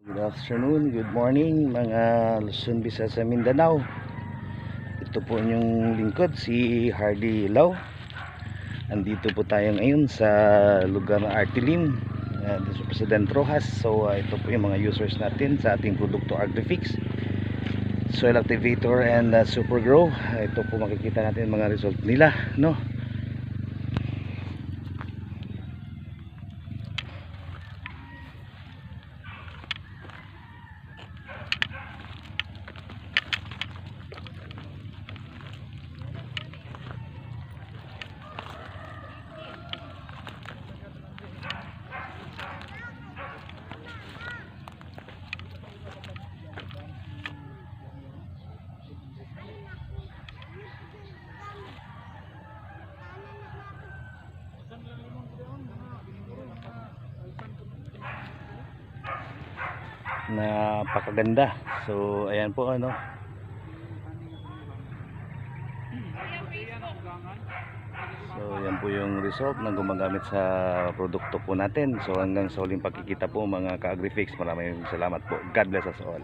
Good afternoon, good morning mga Luzon, Visayas sa Mindanao. Ito po yung lingkod, si Hardy Lau. Andito po tayo ngayon sa lugar ng Artilim, sa President Rojas. So ito po yung mga users natin sa ating produkto Agrifix, Soil Activator and Super Grow. Ito po makikita natin mga result nila, no? Napakaganda. So ayan po, ano, so yan po yung result ng gumagamit sa produkto po natin. So hanggang sa uling pagkikita po mga ka-Agrifix, maraming salamat po. God bless us all.